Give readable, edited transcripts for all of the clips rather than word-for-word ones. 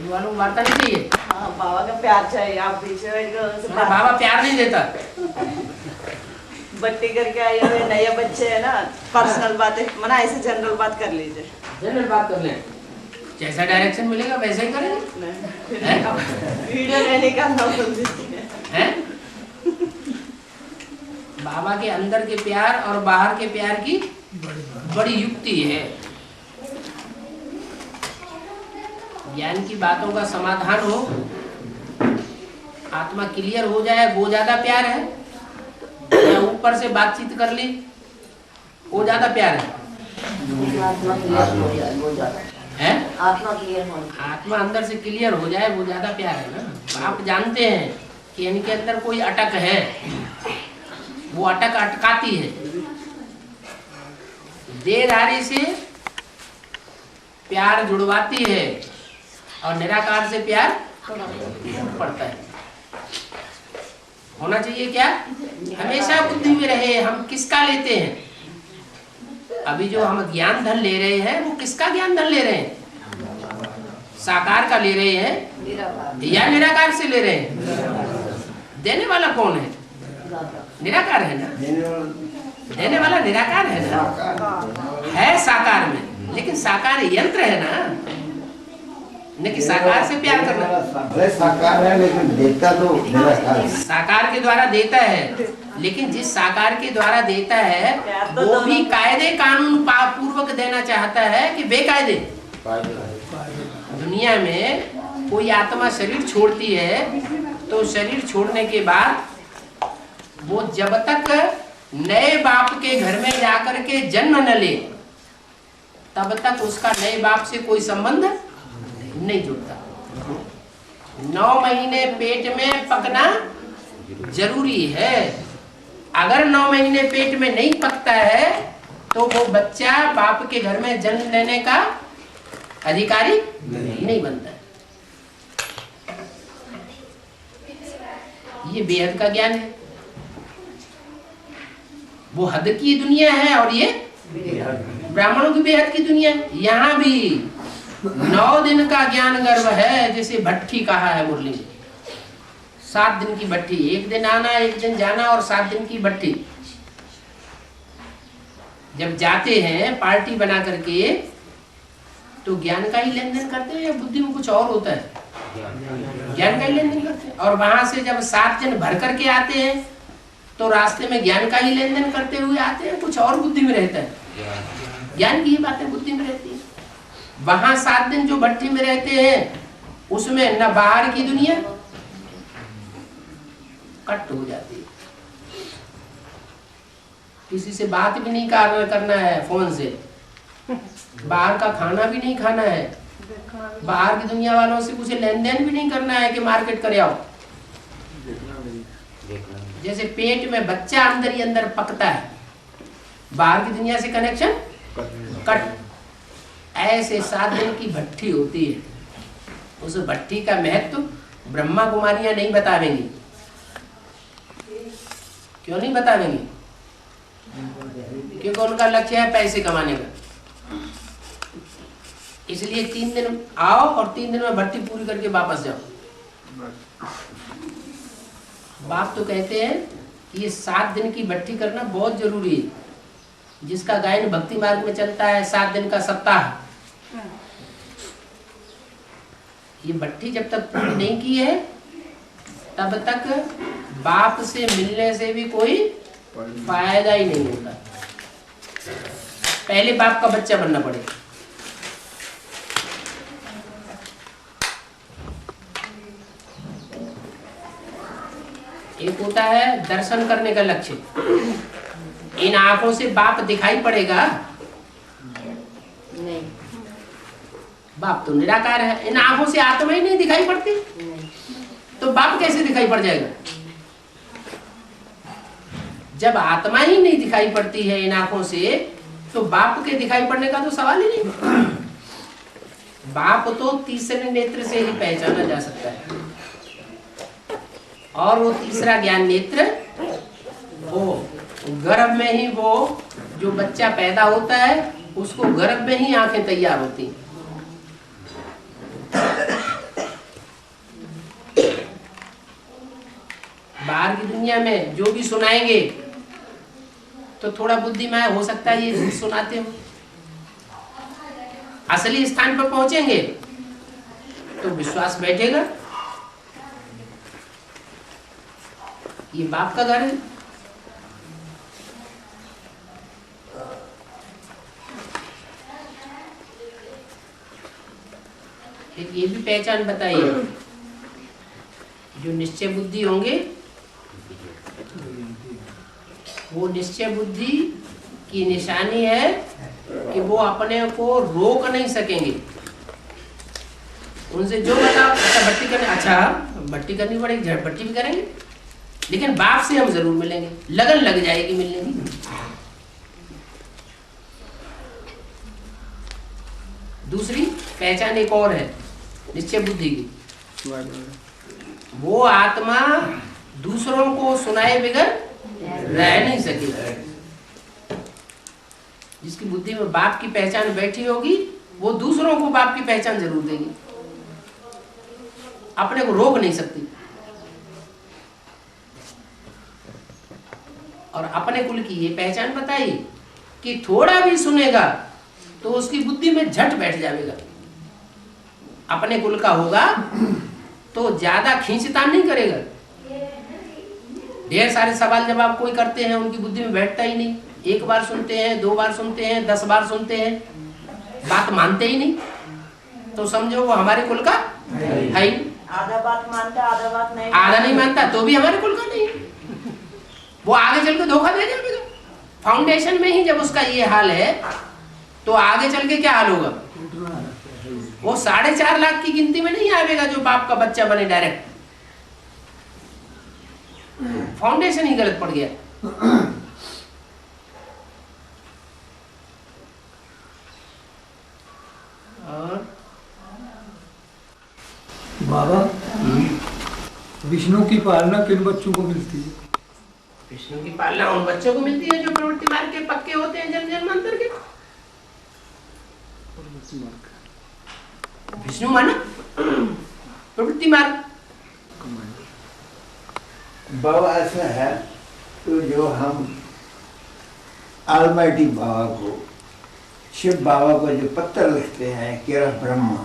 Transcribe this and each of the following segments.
वालों को वार्ता नहीं चाहिए। हाँ, बाबा का प्यार चाहिए। आप बीच में बाबा प्यार नहीं देता। बट्टी करके आए हुए नए बच्चे है ना, पर्सनल बातें मना, ऐसे जनरल बात कर लीजिए। जनरल बात कर लें, जैसा डायरेक्शन मिलेगा वैसे ही करेंगे। वीडियो लेने का नाम बोल दीजिए हैं? बाबा के अंदर के प्यार और बाहर के प्यार की बड़ी युक्ति है। ज्ञान की बातों का समाधान हो, आत्मा क्लियर हो जाए, वो ज्यादा प्यार है, या ऊपर से बातचीत कर ली वो ज्यादा प्यार है? आत्मा क्लियर हो, आत्मा अंदर से क्लियर हो जाए वो ज्यादा प्यार है ना। आप जानते हैं कि इनके अंदर कोई अटक है, वो अटक अटकाती है। देहधारी से प्यार जुड़वाती है और निराकार से प्यार पड़ता है। होना चाहिए क्या? हमेशा बुद्धि में रहे हम किसका लेते हैं। अभी जो हम ज्ञान धन ले रहे हैं वो किसका ज्ञान धन ले रहे हैं? साकार का ले रहे हैं या निराकार से ले रहे हैं? देने वाला कौन है? निराकार है ना। देने वाला निराकार है ना, है साकार में, लेकिन साकार यंत्र है ना, न कि साकार से प्यार करना। साकार है लेकिन देता तो निराकार। साकार के द्वारा देता है, लेकिन जिस साकार के द्वारा देता है वो भी कायदे कानून पूर्वक देना चाहता है कि बेकायदे। दुनिया में कोई आत्मा शरीर छोड़ती है तो शरीर छोड़ने के बाद वो जब तक नए बाप के घर में जाकर के जन्म न ले तब तक उसका नए बाप से कोई संबंध नहीं जुड़ता। 9 महीने पेट में पकना जरूरी है। अगर 9 महीने पेट में नहीं पकता है तो वो बच्चा बाप के घर में जन्म लेने का अधिकारी नहीं बनता है। ये बेहद का ज्ञान है। वो हद की दुनिया है और ये ब्राह्मणों की बेहद की दुनिया है। यहाँ भी 9 दिन का ज्ञान गर्भ है, जैसे भट्ठी कहा है मुरली में। 7 दिन की भट्ठी, 1 दिन आना 1 दिन जाना और 7 दिन की भट्ठी। जब जाते हैं पार्टी बना करके तो ज्ञान का ही लेन देन करते हैं या बुद्धि में कुछ और होता है? ज्ञान का ही लेन देन करते हैं। और वहां से जब 7 दिन भर करके आते हैं तो रास्ते में ज्ञान का ही लेन देन करते हुए आते हैं, कुछ और बुद्धि में रहता है। ज्ञान की ही बातें बुद्धि में रहती है। वहां 7 दिन जो भट्टी में रहते हैं उसमें न बाहर की दुनिया कट हो जाती है, किसी से बात भी नहीं करना है फोन से, बाहर का खाना भी नहीं खाना है, बाहर की दुनिया वालों से कुछ लेन देन भी नहीं करना है कि मार्केट करे आओ। जैसे पेट में बच्चा अंदर ही अंदर पकता है, बाहर की दुनिया से कनेक्शन कट, ऐसे 7 दिन की भट्ठी होती है। उस भट्ठी का महत्व ब्रह्मा कुमारियां नहीं बतावेंगी। क्यों नहीं बतावेंगी? क्योंकि उनका लक्ष्य है पैसे कमाने का। इसलिए 3 दिन आओ और 3 दिन में भट्टी पूरी करके वापस जाओ। बाप तो कहते हैं कि ये 7 दिन की भट्टी करना बहुत जरूरी है। जिसका गायन भक्ति मार्ग में चलता है 7 दिन का सप्ताह, ये भट्टी जब तक पूरी नहीं की है तब तक बाप से मिलने से भी कोई फायदा ही नहीं होता। पहले बाप का बच्चा बनना पड़ेगा। एक होता है दर्शन करने का लक्ष्य। इन आंखों से बाप दिखाई पड़ेगा नहीं, बाप तो निराकार है। इन आंखों से आत्मा ही नहीं दिखाई पड़ती तो बाप कैसे दिखाई पड़ जाएगा? जब आत्मा ही नहीं दिखाई पड़ती है इन आंखों से तो बाप के दिखाई पड़ने का तो सवाल ही नहीं। बाप तो तीसरे नेत्र से ही पहचाना जा सकता है, और वो तीसरा ज्ञान नेत्र वो गर्भ में ही, वो जो बच्चा पैदा होता है उसको गर्भ में ही आंखें तैयार होती हैं। बाहर की दुनिया में जो भी सुनाएंगे तो थोड़ा बुद्धिमय हो सकता है ये सुनाते हो, असली स्थान पर पहुंचेंगे तो विश्वास बैठेगा। ये बाप का घर है। एक ये भी पहचान बताइए, जो निश्चय बुद्धि होंगे वो निश्चय बुद्धि की निशानी है कि वो अपने को रोक नहीं सकेंगे। उनसे जो बताओ, अच्छा भट्टी करने, अच्छा भट्टी करनी पड़ेगी, झट भट्टी भी करेंगे, लेकिन बाप से हम जरूर मिलेंगे, लगन लग जाएगी मिलने की। दूसरी पहचान एक और है निश्चय बुद्धि की, वो आत्मा दूसरों को सुनाए बगैर रह नहीं सकेगी। जिसकी बुद्धि में बाप की पहचान बैठी होगी वो दूसरों को बाप की पहचान जरूर देगी, अपने को रोक नहीं सकती। और अपने कुल की ये पहचान बताइए कि थोड़ा भी सुनेगा तो उसकी बुद्धि में झट बैठ जाएगा। अपने कुल का होगा तो ज्यादा खींचतान नहीं करेगा। ढेर सारे सवाल जवाब कोई करते हैं उनकी बुद्धि में बैठता ही नहीं। एक बार सुनते हैं, 2 बार सुनते हैं, 10 बार सुनते हैं, बात मानते ही नहीं, तो समझो वो हमारे कुल का है ही। आधा बात मानता, आधा बात नहीं, आधा नहीं मानता तो भी हमारे कुल का नहीं, वो आगे चल के धोखा दे देगा। फाउंडेशन में ही जब उसका ये हाल है तो आगे चल के क्या हाल होगा? वो 4.5 लाख की गिनती में नहीं आएगा जो बाप का बच्चा बने डायरेक्ट। फाउंडेशन ही गलत पड़ गया। और बाबा, विष्णु की पालना किन बच्चों को मिलती है? विष्णु की पालना उन बच्चों को मिलती है जो प्रवृत्ति मार्ग के पक्के होते हैं, जन्म जन्मांतर के। विष्णु माना प्रवृत्ति मार्ग। बाबा ऐसा है तो जो हम ऑलमाइटी बाबा को, शिव बाबा को जो पत्र लिखते हैं केरल ब्रह्मा,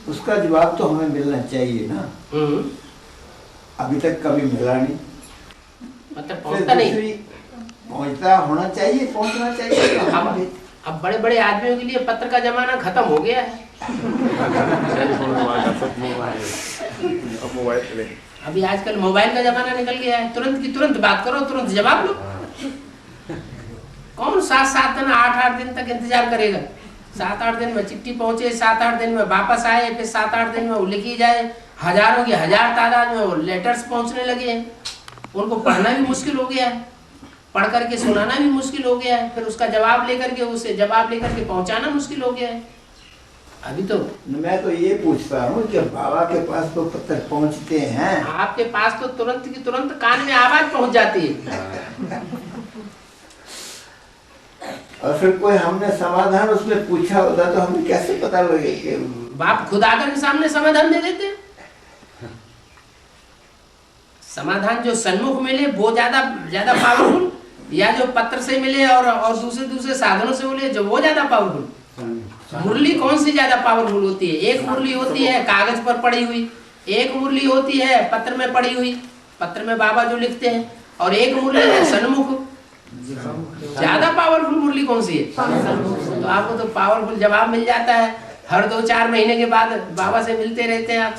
उसका जवाब तो हमें मिलना चाहिए ना। अभी तक कभी मिला नहीं, मतलब पहुंचता नहीं, पहुंचता होना चाहिए, पहुंचना चाहिए। अब बड़े बड़े आदमियों के लिए पत्र का जमाना खत्म हो गया है। अभी आजकल मोबाइल का जमाना निकल गया है, तुरंत की तुरंत बात करो, तुरंत जवाब लो। कौन 7-7 दिन 8-8 दिन तक इंतजार करेगा? 7-8 दिन में चिट्ठी पहुंचे, 7-8 दिन में वापस आए, फिर 7-8 दिन में वो लिखी जाए। हजारों की हजार तादाद में वो लेटर्स पहुंचने लगे हैं। उनको पढ़ना भी मुश्किल हो गया है, पढ़ करके सुनाना भी मुश्किल हो गया है, फिर उसका जवाब लेकर के उसे जवाब लेकर के पहुंचाना मुश्किल हो गया है। अभी तो मैं तो ये पूछता हूँ कि बाबा के पास तो पत्र पहुंचते हैं, आपके पास तो तुरंत की तुरंत कान में आवाज पहुंच जाती है। और फिर कोई हमने समाधान उसमें पूछा होता तो हमें कैसे पता लगे कि बाप खुद आकर के सामने समाधान दे देते हैं। समाधान जो सन्मुख मिले वो ज्यादा पावरफुल, या जो पत्र से मिले और दूसरे साधनों से मिले जो वो ज्यादा पावरफुल? मुरली कौन सी ज्यादा पावरफुल होती है? एक मुरली होती है कागज पर पड़ी हुई, एक मुरली होती है पत्र में पड़ी हुई, पत्र में बाबा जो लिखते हैं, और एक मुरली है सन्मुख। ज्यादा पावरफुल मुरली कौन सी है? तो आपको तो पावरफुल जवाब मिल जाता है। हर 2-4 महीने के बाद बाबा से मिलते रहते हैं आप।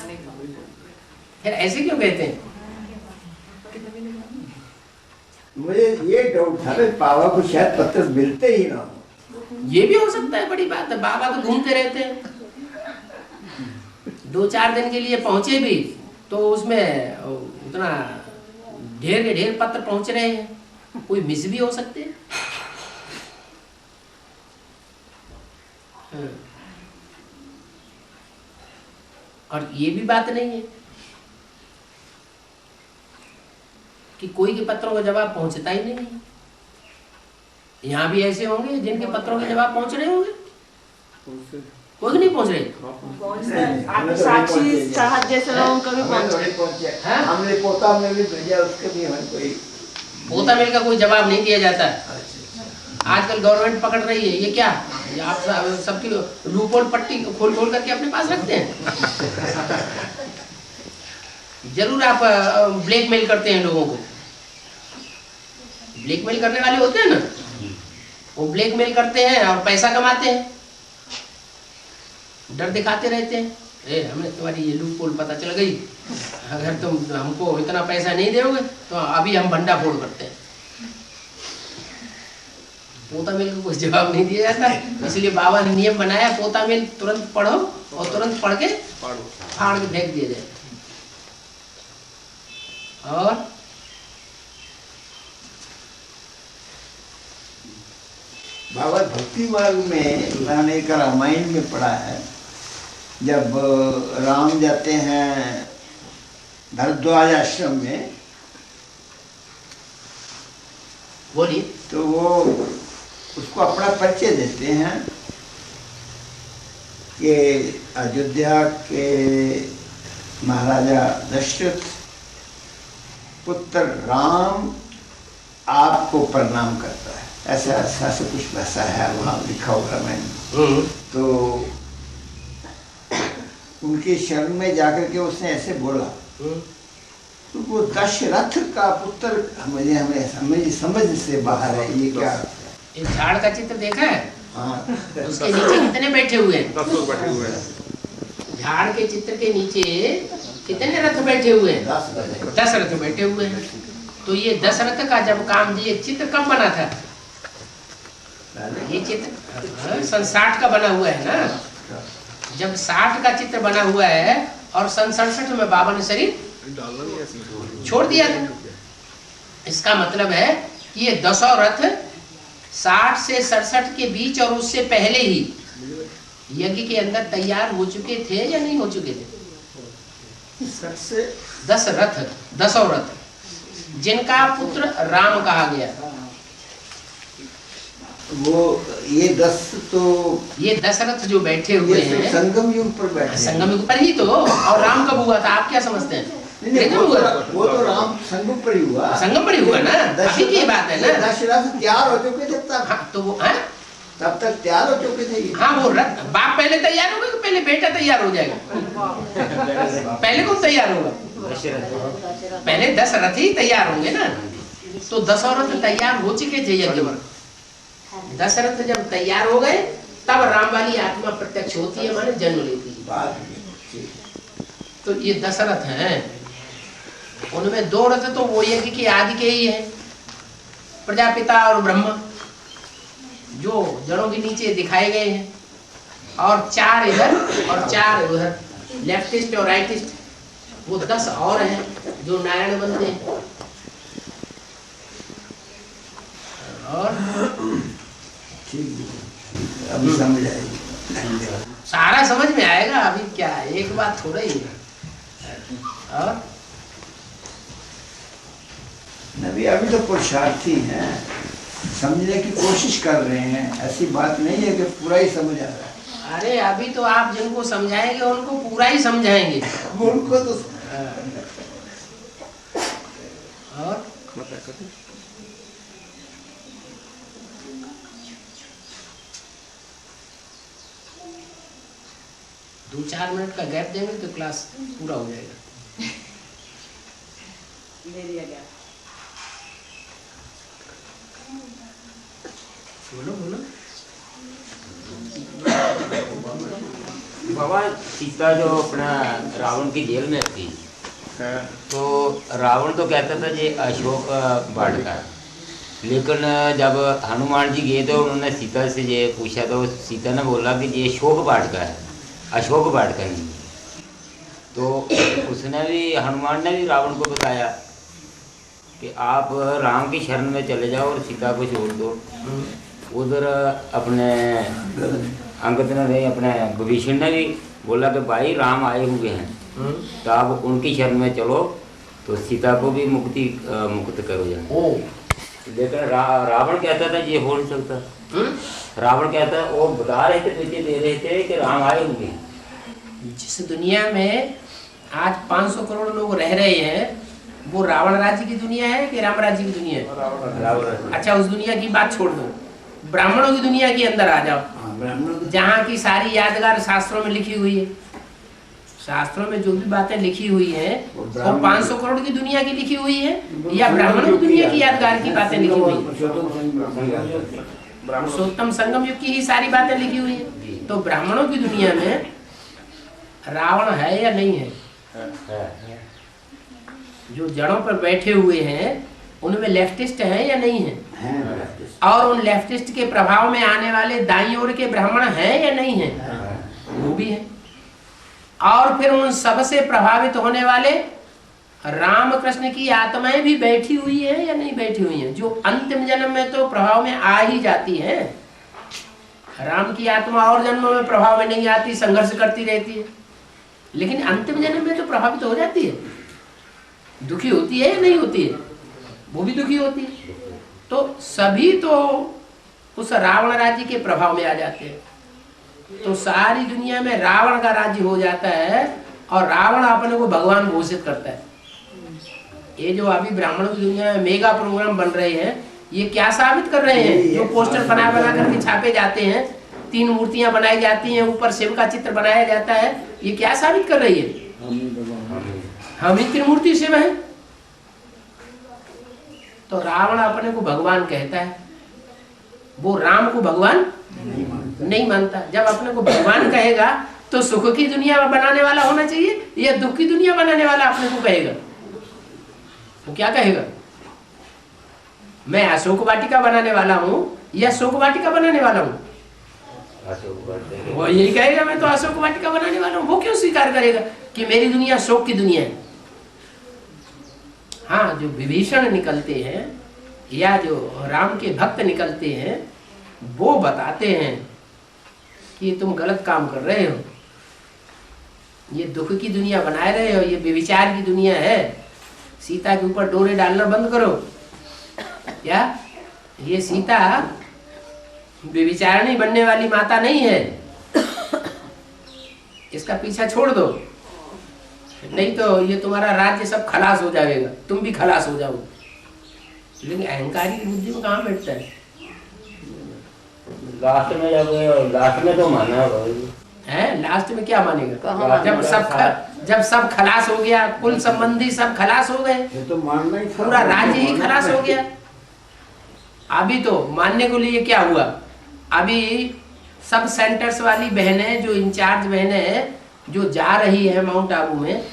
फिर ऐसे क्यों कहते हैं? मुझे ये डाउट था कि बाबा को शायद पत्र मिलते ही ना हो। ये भी हो सकता है, बड़ी बात है। बाबा तो घूमते रहते हैं, 2-4 दिन के लिए पहुंचे भी तो उसमें उतना ढेर के ढेर पत्र पहुंच रहे हैं, कोई मिस भी हो सकते हैं। और ये भी बात नहीं है कि कोई के पत्रों का जवाब पहुंचता ही नहीं है। यहाँ भी ऐसे होंगे जिनके पत्रों के जवाब पहुंच रहे होंगे। कोई नहीं पहुंच रहे? आप साक्षी चाहत जैसे लोगों को भी पहुंचे। हाँ? हमने पोता में भी भेजा, उसके भी हमें कोई पोता मिल का कोई जवाब नहीं दिया जाता। आजकल गवर्नमेंट पकड़ रही है, ये क्या, ये आप सबकी लूपोल पट्टी खोल खोल करके अपने पास रखते हैं। जरूर आप ब्लैकमेल करते हैं लोगों को। ब्लैकमेल करने वाले होते हैं ना, वो ब्लैकमेल करते हैं और पैसा कमाते हैं, डर दिखाते रहते हैं। हमें तुम्हारी ये लूपोल पता चल गई, अगर तुम हमको इतना पैसा नहीं दोगे तो अभी हम भंडा फोड़ करते हैं। पोता मिल को कोई जवाब नहीं दिया जाता, इसलिए बाबा ने नियम बनाया, पोता मिल तुरंत पढ़ो और तुरंत पढ़ के फाड़ के फेंक दिया जाए। और बाबा भक्ति मार्ग में मैंने एक रामायण में पढ़ा है, जब राम जाते हैं भरद्वाज आश्रम में, बोलिए। तो वो उसको अपना परिचय देते हैं कि अयोध्या के महाराजा दशरथ पुत्र राम आपको प्रणाम करता है, ऐसा ऐसा से कुछ वैसा है वहाँ लिखा हुआ मैंने। तो उनके शरण में जाकर के उसने ऐसे बोला, तो वो दशरथ का पुत्र हमें समझ से बाहर है, ये क्या? इस झाड़ का चित्र देखा है? हाँ, उसके नीचे कितने बैठे हुए हैं? 10 लोग बैठे हुए हैं। झाड़ के चित्र के नीचे कितने रथ बैठे हुए हैं? 10 रथ बैठे हुए हैं। तो ये 10 रथ का जब काम, ये चित्र कब बना था? ये चित्र सन 60 का बना हुआ है ना। जब 60 का चित्र बना हुआ है और सन 67 में बाबा ने शरीर छोड़ दिया था, इसका मतलब है कि ये 10 रथ 60 से 67 के बीच और उससे पहले ही यज्ञ के अंदर तैयार हो चुके थे या नहीं हो चुके थे? 10 रथ, 10 रथ जिनका पुत्र राम कहा गया। वो ये 10 तो ये 10 रथ जो बैठे हुए ये हैं संगम युग पर बैठे हैं। संगम युग पर ही तो। और राम कब हुआ था, आप क्या समझते हैं? नहीं, वो तो राम संगम पर ही हुआ। संगम पर ही हुआ ना, अभी की बात है ना। दशरथ तैयार हो चुके थे तब। हाँ, तो वो हाँ? तब तक तैयार हो चुके थे ये। हाँ, वो रथ बाप पहले तैयार होगा कि पहले बेटा तैयार हो जाएगा? पहले कौन तैयार होगा? पहले 10 रथ ही तैयार होंगे ना। तो 10 रथ तैयार हो चुके थे यज्ञ में। 10 रथ जब तैयार हो गए तब राम वाली आत्मा प्रत्यक्ष होती है, माने जन्म लेती है। तो ये 10 रथ हैं, उनमें 2 रथ तो वो यज्ञ की आदि के ही है, प्रजापिता और ब्रह्मा, जो जड़ों के नीचे दिखाए गए हैं। और 4 इधर और 4 उधर, लेफ्टिस्ट और राइटिस्ट, वो 10 और हैं जो नारायण बनते हैं। और अभी समझ आएगी, सारा समझ में आएगा। अभी क्या है, एक बात थोड़ा ही है। और नबी अभी तो पुरुषार्थी हैं, समझने की कोशिश कर रहे हैं, ऐसी बात नहीं है कि पूरा ही समझ आ रहा है। अरे अभी तो आप जिनको समझाएंगे उनको पूरा ही समझाएंगे। उनको तो और 2-4 मिनट का गैप देंगे तो क्लास पूरा हो जाएगा। दे दिया गया। बोलो बोलो। बाबा, सीता जो अपना रावण की जेल में थी, तो रावण तो कहता था ये अशोक वाट का है, लेकिन जब हनुमान जी गए तो उन्होंने सीता से ये पूछा तो सीता ने बोला कि ये अशोक वाट का है, अशोक वाट का नहीं। तो उसने भी, हनुमान ने भी रावण को बताया कि आप राम की शरण में चले जाओ और सीता को छोड़ दो। उधर अपने अंगद ने, अपने विभीषण ने भी बोला कि भाई राम आए हुए हैं, तो आप उनकी शरण में चलो तो सीता को भी मुक्त करो जाए। लेकिन रावण कहता था ये हो नहीं सकता, रावण कहता वो बता रहे थे, पीछे दे रहे थे कि राम आए होंगे। जिस दुनिया में आज 500 करोड़ लोग रह रहे हैं, वो रावण राज्य की दुनिया है कि राम राज्य की दुनिया है? अच्छा, उस दुनिया की बात छोड़ दो, ब्राह्मणों की दुनिया के अंदर आ जाओ, जहाँ की सारी यादगार शास्त्रों में लिखी हुई है। शास्त्रों में जो भी बातें लिखी हुई हैं वो 500 करोड़ की दुनिया की लिखी हुई है या ब्राह्मणों की दुनिया की यादगार की बातें लिखी हुई है? पुरुषोत्तम संगम युग की ही सारी बातें लिखी हुई है। तो ब्राह्मणों की दुनिया में रावण है या नहीं है? जो जड़ों पर बैठे हुए हैं उनमें लेफ्टिस्ट है या नहीं है? और उन लेफ्टिस्ट के प्रभाव में आने वाले दाईं ओर के ब्राह्मण हैं या नहीं है? वो भी है। और फिर उन सबसे प्रभावित होने वाले रामकृष्ण की आत्माएं भी बैठी हुई है या नहीं बैठी हुई है? जो अंतिम जन्म में तो प्रभाव में आ ही जाती है। राम की आत्मा और जन्मों में प्रभाव में नहीं आती, संघर्ष करती रहती है, लेकिन अंतिम जन्म में तो प्रभावित हो जाती है। दुखी होती है या नहीं होती है? वो भी दुखी होती है। तो सभी तो उस रावण राज्य के प्रभाव में आ जाते हैं। तो सारी दुनिया में रावण का राज्य हो जाता है और रावण अपने को भगवान घोषित करता है। ये जो अभी ब्राह्मणों की दुनिया में मेगा प्रोग्राम बन रहे हैं, ये क्या साबित कर रहे हैं? जो पोस्टर बना बना करके छापे जाते हैं, 3 मूर्तियां बनाई जाती हैं, ऊपर शिव का चित्र बनाया जाता है, ये क्या साबित कर रही है? हम ही त्रिमूर्ति शिव हैं। तो रावण अपने को भगवान कहता है, वो राम को भगवान नहीं मानता। जब अपने को भगवान कहेगा तो सुख की दुनिया बनाने वाला होना चाहिए या दुख की दुनिया बनाने वाला अपने को कहेगा? वो क्या कहेगा? मैं अशोक वाटिका बनाने वाला हूँ या शोक वाटिका बनाने वाला हूँ? वो यही कहेगा मैं तो अशोक वाटिका बनाने वाला हूँ। वो क्यों स्वीकार करेगा कि मेरी दुनिया शोक की दुनिया है? हाँ, जो विभीषण निकलते हैं या जो राम के भक्त निकलते हैं, वो बताते हैं कि तुम गलत काम कर रहे हो, ये दुख की दुनिया बनाए रहे हो, ये व्यभिचार की दुनिया है, सीता के ऊपर डोरे डालना बंद करो। क्या ये सीता व्यभिचारिणी बनने वाली माता नहीं है? इसका पीछा छोड़ दो, नहीं तो ये तुम्हारा राज्य सब खलास हो जाएगा, तुम भी खलास हो जाओ। लेकिन अहंकारी की बुद्धि में कहाँ बैठता है? लास्ट में तो माना है। लास्ट में क्या मानेगा? जब सब खलास हो गया, कुल संबंधी सब खलास हो गए, तो मानना ही, पूरा राज्य ही खलास हो गया। अभी तो मानने को लिए क्या हुआ? अभी सब सेंटर्स वाली बहनें, जो इंचार्ज बहनें हैं, जो जा रही है माउंट आबू में,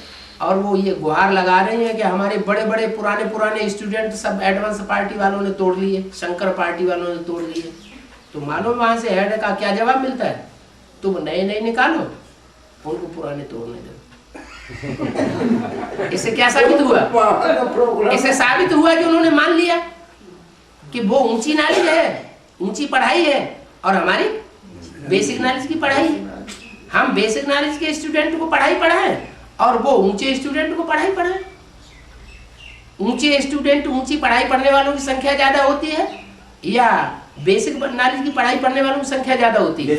और वो ये गुहार लगा रही है कि हमारे बड़े बड़े पुराने स्टूडेंट सब एडवांस पार्टी वालों ने तोड़ लिए, शंकर पार्टी वालों ने तोड़ लिए। तो मालूम वहां से हेड का क्या जवाब मिलता है? तुम नए निकालो, उनको पुराने तोड़ने दो। इससे क्या साबित हुआ? इससे साबित हुआ कि उन्होंने मान लिया कि वो ऊंची नॉलेज है, ऊंची पढ़ाई है, और हमारी बेसिक नॉलेज की पढ़ाई है। हम बेसिक नॉलेज के स्टूडेंट को पढ़ाई पढ़ाएं और वो ऊंचे स्टूडेंट को पढ़ाई पढ़ाएं। ऊंचे स्टूडेंट, ऊंची पढ़ाई पढ़ने वालों की संख्या ज्यादा होती है या बेसिक नॉलेज की पढ़ाई पढ़ने वालों की संख्या ज्यादा होती है?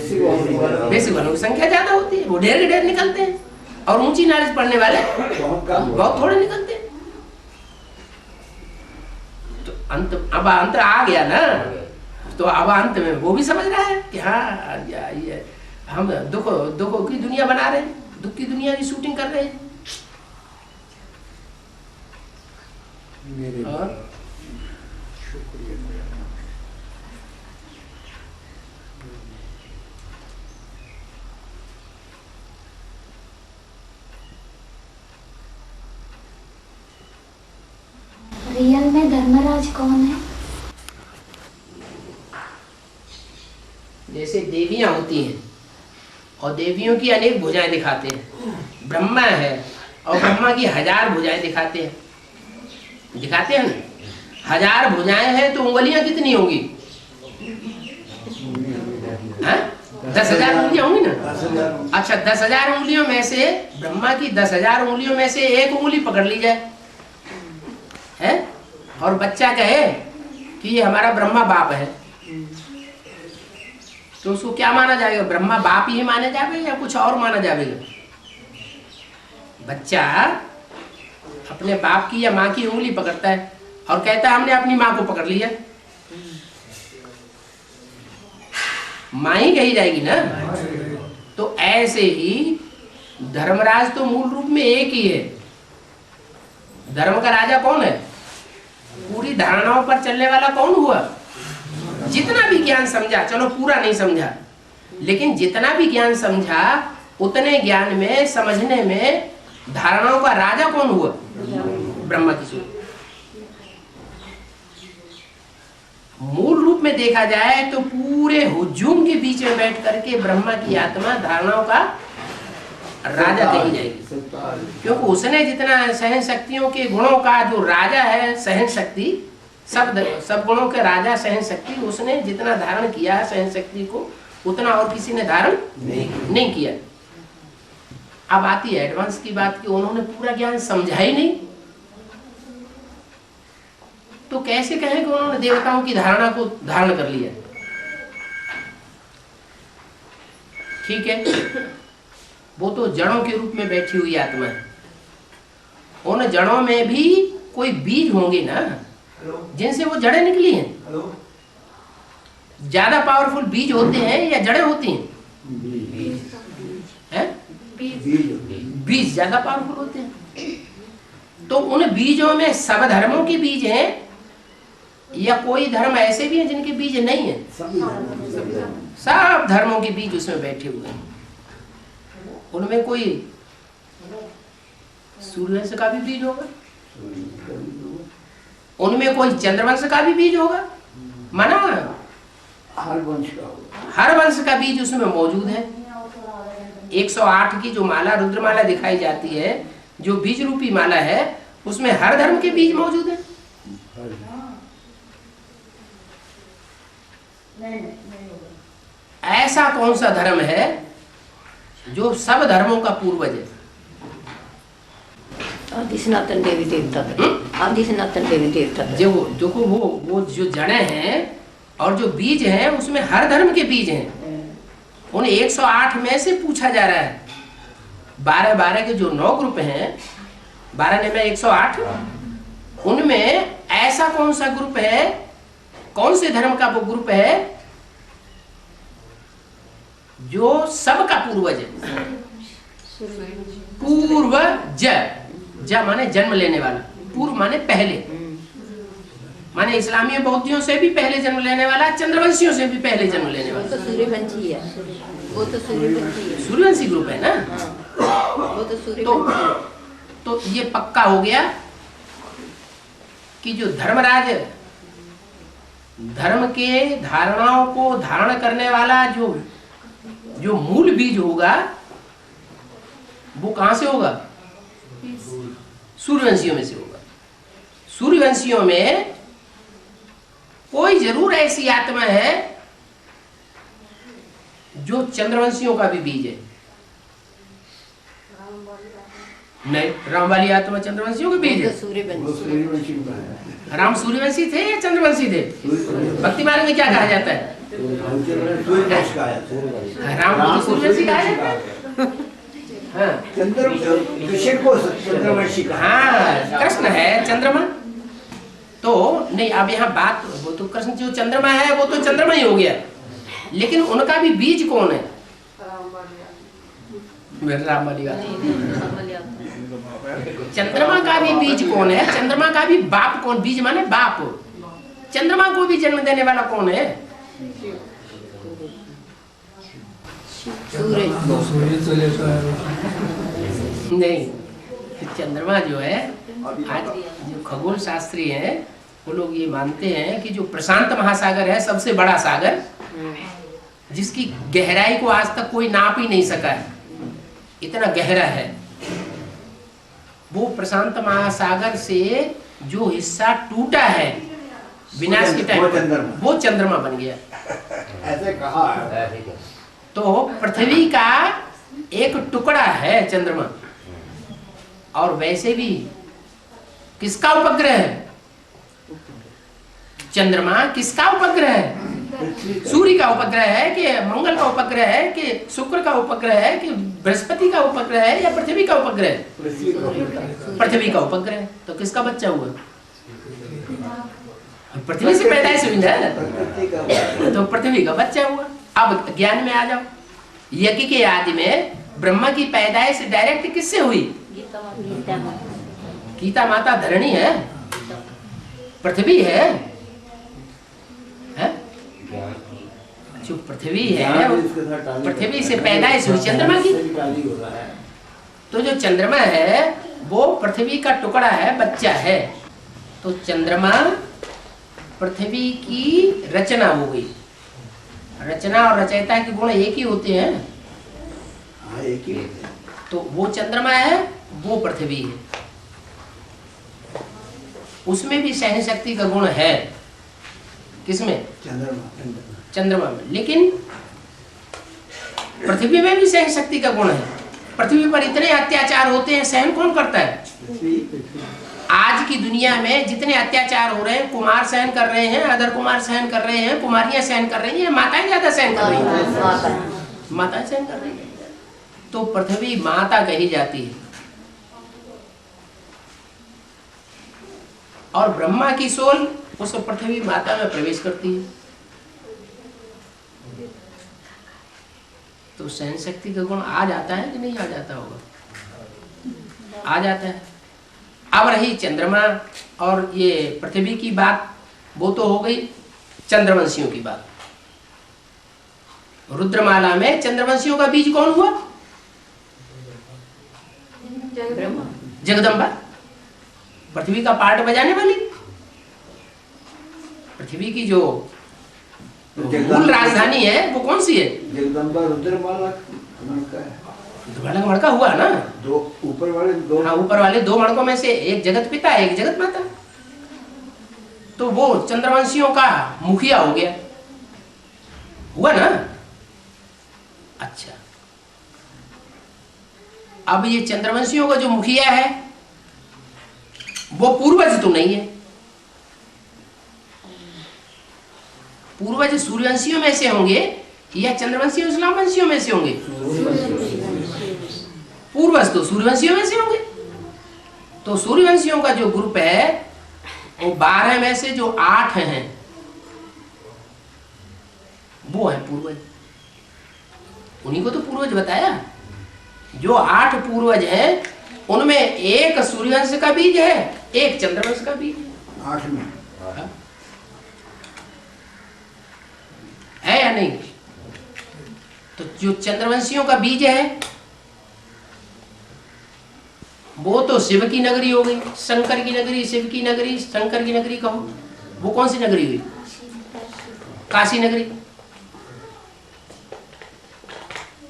बेसिक वालों की संख्या ज्यादा होती है, वो ढेर के ढेर निकलते हैं, और ऊंची नॉलेज पढ़ने वाले बहुत थोड़े निकलते हैं। तो अब अंत आ गया ना, तो अब अंत में वो भी समझ रहा है कि हाँ ये हम दुख की दुनिया बना रहे हैं, दुख की दुनिया की शूटिंग कर रहे हैं। और रियल में धर्मराज कौन है? जैसे देवियां होती हैं और देवियों की अनेक भुजाएं दिखाते हैं, ब्रह्मा है और ब्रह्मा की 1000 भुजाएं दिखाते हैं ना। 1000 भुजाएं हैं तो उंगलियां कितनी होंगी? 10,000 उंगलियां होंगी ना। अच्छा, 10,000 उंगलियों में से ब्रह्मा की 10,000 उंगलियों में से एक उंगली पकड़ ली जाए है, और बच्चा कहे कि ये हमारा ब्रह्मा बाप है, तो उसको क्या माना जाएगा? ब्रह्मा बाप ही माने जाएगा या कुछ और माना जाएगा? बच्चा अपने बाप की या माँ की उंगली पकड़ता है और कहता है हमने अपनी माँ को पकड़ लिया, माँ ही कही जाएगी ना। तो ऐसे ही धर्मराज तो मूल रूप में एक ही है। धर्म का राजा कौन है? पूरी धारणाओं पर चलने वाला कौन हुआ? जितना भी ज्ञान समझा, चलो पूरा नहीं समझा, लेकिन जितना भी ज्ञान समझा उतने ज्ञान में, समझने में धारणाओं का राजा कौन हुआ? ब्रह्मा की सूर्य। मूल रूप में देखा जाए तो पूरे हुजूम के बीच में बैठ करके ब्रह्मा की आत्मा धारणाओं का राजा कही जाएगी, क्योंकि उसने जितना सहन शक्तियों के गुणों का जो राजा है, सहन शक्ति, सब गुणों के राजा सहन शक्ति, उसने जितना धारण किया है सहन शक्ति को, उतना और किसी ने धारण नहीं किया। अब आती है एडवांस की बात कि उन्होंने पूरा ज्ञान समझा ही नहीं, तो कैसे कहें कि उन्होंने देवताओं की धारणा को धारण कर लिया? ठीक है, वो तो जड़ों के रूप में बैठी हुई आत्मा है। उन जड़ों में भी कोई बीज होंगे ना, जिनसे वो जड़ें निकली हैं। ज्यादा पावरफुल बीज होते हैं या जड़ें होती हैं? बीज ज्यादा पावरफुल होते हैं। तो उन बीजों में सब धर्मों के बीज हैं या कोई धर्म ऐसे भी हैं जिनके बीज नहीं है? सब धर्मों के बीज उसमें बैठे हुए हैं। उनमें कोई सूर्यवंश का भी बीज होगा, उनमें कोई चंद्रवंश का भी बीज होगा, माना हर वंश का बीज उसमें मौजूद है। 108 की जो माला, रुद्रमाला दिखाई जाती है, जो बीज रूपी माला है, उसमें हर धर्म के बीज मौजूद है। ऐसा कौन सा धर्म है जो सब धर्मों का पूर्वज है? आदि सनातन देवी देवता, आदि सनातन देवी देवता। जो वो जो जड़ें हैं और जो बीज हैं, उसमें हर धर्म के बीज हैं। उन 108 में से पूछा जा रहा है, 12 के जो 9 ग्रुप हैं, 12 ने में 108, उनमें ऐसा कौन सा ग्रुप है, कौन से धर्म का वो ग्रुप है जो सबका पूर्वज है? पूर्वज, ज माने जन्म लेने वाला, पूर्व माने पहले, माने इस्लामी बौद्धियों से भी पहले जन्म लेने वाला, चंद्रवंशियों से भी पहले जन्म लेने वाला। तो सूर्यवंशी है, वो तो सूर्यवंशी है, सूर्यवंशी ग्रुप है ना। वो तो सूर्यवंशी। तो ये पक्का हो गया कि जो धर्मराज धर्म के धारणाओं को धारण करने वाला जो मूल बीज होगा, वो कहां से होगा? सूर्यवंशियों में से होगा। सूर्यवंशियों में कोई जरूर ऐसी आत्मा है जो चंद्रवंशियों का भी बीज है। नहीं, राम वाली आत्मा चंद्रवंशियों के बीज है। सूर्यवंशी। राम सूर्यवंशी थे या चंद्रवंशी थे? भक्ति मार्ग में क्या कहा जाता है? राम को सूर्यवंशी कहा जाता है। हाँ, कृष्ण है चंद्रमा। तो नहीं, अब यहाँ बात, वो तो कृष्ण जो चंद्रमा है वो तो चंद्रमा ही हो गया, लेकिन उनका भी बीज कौन है? राम वाली बात। चंद्रमा का भी बीज कौन है? चंद्रमा का भी बाप कौन? बीज माने बाप। चंद्रमा को भी जन्म देने वाला कौन है? नहीं, चंद्रमा जो है, आज जो खगोल शास्त्री हैं वो लोग ये मानते हैं कि जो प्रशांत महासागर है, सबसे बड़ा सागर, जिसकी गहराई को आज तक कोई नाप ही नहीं सका है, इतना गहरा है, वो प्रशांत महासागर से जो हिस्सा टूटा है विनाश के टाइम, वो चंद्रमा बन गया। ऐसे कहा है। तो पृथ्वी का एक टुकड़ा है चंद्रमा, और वैसे भी किसका उपग्रह है? चंद्रमा किसका उपग्रह है? सूर्य का उपग्रह है कि मंगल का उपग्रह है कि शुक्र का उपग्रह है कि बृहस्पति का उपग्रह है या पृथ्वी का उपग्रह है? पृथ्वी का उपग्रह है। तो किसका बच्चा हुआ? पृथ्वी से पैदाइश हुई ना, तो पृथ्वी का बच्चा हुआ। अब ज्ञान में आ जाओ। यज्ञ के आदि में ब्रह्मा की पैदाइश डायरेक्ट किससे हुई? गीता माता धरणी है, पृथ्वी है, जो पृथ्वी है पृथ्वी से पैदाइश हुई चंद्रमा की। तो जो चंद्रमा है वो पृथ्वी का टुकड़ा है, बच्चा है। तो चंद्रमा पृथ्वी की रचना हो गई। रचना और रचयिता के गुण एक ही होते हैं। एक ही होते हैं। तो वो चंद्रमा है, वो पृथ्वी है। उसमें भी सहन शक्ति का गुण है। किसमें? चंद्रमा में। लेकिन पृथ्वी में भी सहन शक्ति का गुण है। पृथ्वी पर इतने अत्याचार होते हैं, सहन कौन करता है? आज की दुनिया में जितने अत्याचार हो रहे हैं, कुमार सहन कर रहे हैं, अदर कुमार सहन कर रहे हैं, कुमारियां सहन कर रही हैं, माताएं ज्यादा सहन कर रही हैं। माताएं सहन कर रही हैं। तो पृथ्वी माता कही जाती है। और ब्रह्मा की सोल उस पृथ्वी माता में प्रवेश करती है। तो सहन शक्ति का गुण आ जाता है कि नहीं आ जाता होगा? आ जाता है। अब रही चंद्रमा और ये पृथ्वी की बात, वो तो हो गई चंद्रवंशियों की बात। रुद्रमाला में चंद्रवंशियों का बीज कौन हुआ? जगदम्बा, पृथ्वी का पार्ट बजाने वाली। पृथ्वी की जो मूल राजधानी है वो कौन सी है? जगदम्बा रुद्रमाला मणका है। रुद्रमाला का मणका हुआ ना? दो ऊपर वाले दो। हाँ, ऊपर वाले दो मणकों में से एक जगत पिता एक जगत माता। तो वो चंद्रवंशियों का मुखिया हो गया, हुआ ना? अच्छा, अब ये चंद्रवंशियों का जो मुखिया है वो पूर्वज तो नहीं है। पूर्वज सूर्यवंशियों में से होंगे या चंद्रवंशियों इस्लाम वंशियों में से होंगे? पूर्वज तो सूर्यवंशियों में से होंगे। तो सूर्यवंशियों का जो ग्रुप है वो 12 में से जो 8 हैं वो है पूर्वज। उन्हीं को तो पूर्वज बताया। जो 8 पूर्वज हैं उनमें एक सूर्यवंश का बीज है, एक चंद्रवंश का बीज है। 8 में है या नहीं? तो जो चंद्रवंशियों का बीज है वो तो शिव की नगरी हो गई। शंकर की नगरी, शिव की नगरी, शंकर की नगरी कहो, वो कौन सी नगरी हुई? काशी नगरी।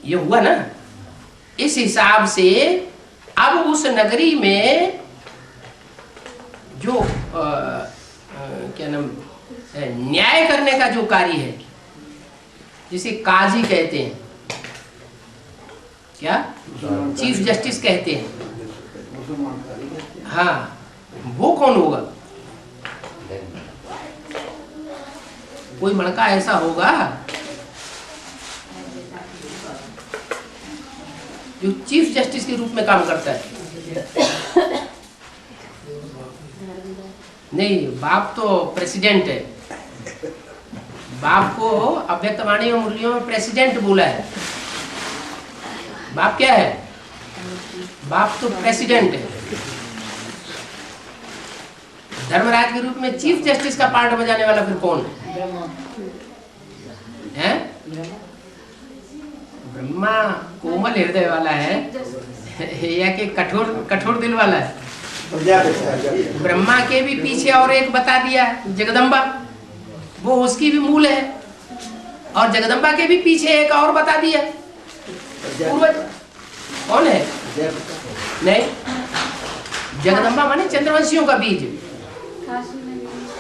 ये हुआ ना? इस हिसाब से अब उस नगरी में जो क्या नाम, न्याय करने का जो कार्य है, जिसे काजी कहते हैं, क्या चीफ जस्टिस कहते हैं, हाँ, वो कौन होगा? कोई मणका ऐसा होगा जो चीफ जस्टिस के रूप में काम करता है। नहीं, बाप तो प्रेसिडेंट है। बाप को अव्यक्तवाणी और मुरलियों में प्रेसिडेंट बोला है। बाप क्या है? बाप तो प्रेसिडेंट है। धर्मराज के रूप में चीफ जस्टिस का पार्ट बजाने वाला फिर कौन है? ब्रह्मा कोमल हृदय वाला है या कि कठोर दिल वाला है? ब्रह्मा के भी पीछे और एक बता दिया, जगदम्बा, वो उसकी भी मूल है। और जगदम्बा के भी पीछे एक और बता दिया, पूर्वज कौन है? नहीं, जगदम्बा माने चंद्रवंशियों का बीज,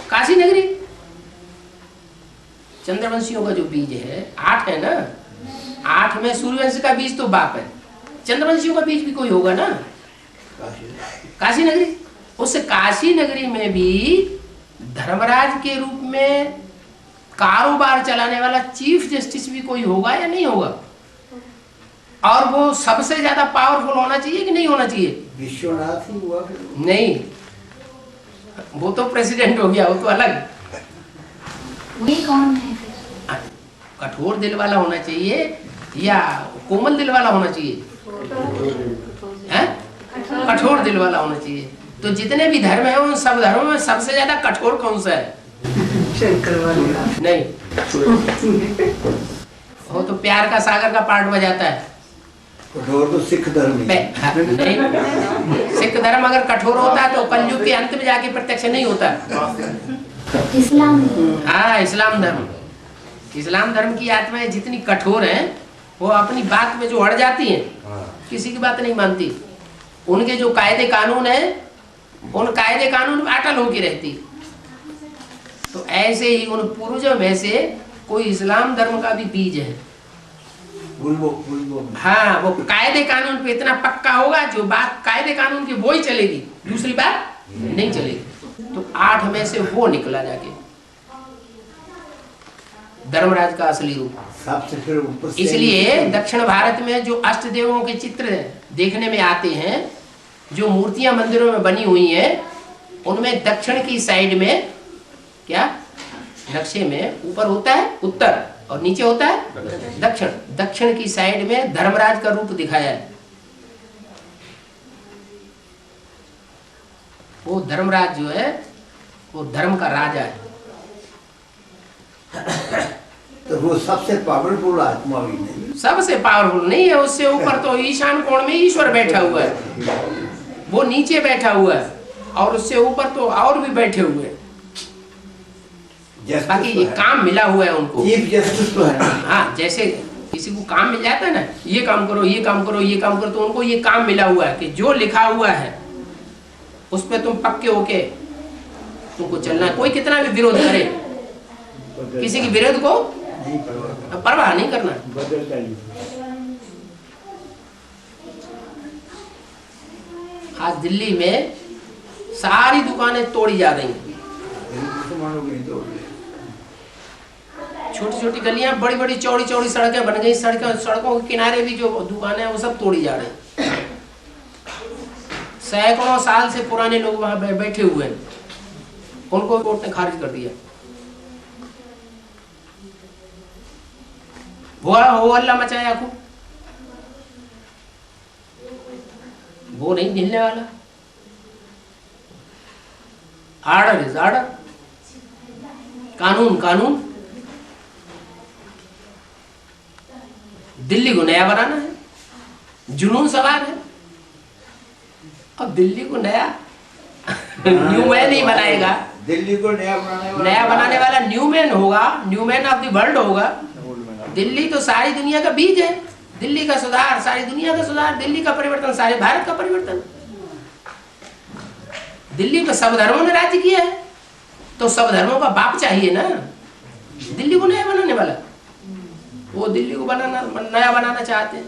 काशी नगरी। चंद्रवंशियों का जो बीज है 8 है ना? 8 में सूर्यवंश का बीज तो बाप है, चंद्रवंशियों का बीज भी कोई होगा ना? काशी नगरी। उस काशी नगरी में भी धर्मराज के रूप में कारोबार चलाने वाला चीफ जस्टिस भी कोई होगा या नहीं होगा? और वो सबसे ज्यादा पावरफुल होना चाहिए कि नहीं होना चाहिए? विश्वनाथ ही हुआ फिर। नहीं, वो तो प्रेसिडेंट हो गया, वो तो अलग। वही कौन है फिर? कठोर दिल वाला होना चाहिए या कोमल दिल वाला होना चाहिए? हैं? कठोर दिल वाला होना चाहिए। तो जितने भी धर्म है उन सब धर्मों में सबसे ज्यादा कठोर कौन सा है? नहीं, वो तो प्यार का सागर का पार्ट बजाता है। कठोर तो सिख धर्म ही है। नहीं, सिख धर्म अगर कठोर होता है तो कलयुग के अंत में जाके प्रत्यक्ष नहीं होता। इस्लाम। हाँ, इस्लाम धर्म। इस्लाम धर्म की आत्माएं जितनी कठोर हैं वो अपनी बात में जो अड़ जाती हैं, किसी की बात नहीं मानती। उनके जो कायदे कानून है उन कायदे कानून में अटल होकर रहती। तो ऐसे ही उन पूर्वजों में से कोई इस्लाम धर्म का भी बीज है। हाँ, वो कायदे कानून पे इतना पक्का होगा, जो बात कायदे कानून की वो ही चलेगी, दूसरी बात नहीं चलेगी। तो 8 में से वो निकला जाके धर्मराज का असली रूप। इसलिए दक्षिण भारत में जो अष्ट देवों के चित्र देखने में आते हैं, जो मूर्तियां मंदिरों में बनी हुई हैं, उनमें दक्षिण की साइड में क्या नक्शे में ऊपर होता है उत्तर और नीचे होता है दक्षिण। दक्षिण की साइड में धर्मराज का रूप दिखाया है। वो धर्मराज जो है वो धर्म का राजा है। तो वो सबसे पावरफुल आत्मा भी नहीं, सबसे पावरफुल नहीं है। उससे ऊपर तो ईशान कोण में ईश्वर बैठा हुआ है, वो नीचे बैठा हुआ है, और उससे ऊपर तो और भी बैठे हुए हैं। बाकी ये काम मिला हुआ है उनको। चीफ जस्टिस तो है। हाँ, जैसे किसी को काम मिल जाता है ना, ये काम करो, ये काम करो, ये काम करो, तो उनको ये काम मिला हुआ है कि जो लिखा हुआ है उस पर तुम पक्के होके तुमको चलना है। कोई कितना भी विरोध करे, किसी के विरोध को परवाह नहीं करना। आज दिल्ली में सारी दुकानें तोड़ी जा रही हैं। छोटी छोटी गलियां, बड़ी बड़ी चौड़ी चौड़ी सड़कें बन गई। सड़कों के किनारे भी जो दुकानें हैं वो सब तोड़ी जा रही हैं। सैकड़ों साल से पुराने लोग वहां बैठे हुए हैं, उनको कोर्ट ने खारिज कर दिया। वो हल्ला मचाया खूब, वो नहीं हिलने वाला। आर्डर इज आर्डर, कानून कानून। दिल्ली को नया बनाना है, जुनून सवार है। अब दिल्ली को नया न्यू मैन नहीं बनाएगा। दिल्ली को नया बनाने वाला न्यू मैन होगा, new man of the world होगा। दिल्ली तो सारी दुनिया का बीज है। दिल्ली का सुधार सारी दुनिया का सुधार, दिल्ली का परिवर्तन सारे भारत का परिवर्तन। दिल्ली में सब धर्मों ने राज्य किया है, तो सब धर्मों का बाप चाहिए ना। दिल्ली को नया बनाने वाला, वो दिल्ली को नया बनाना चाहते हैं।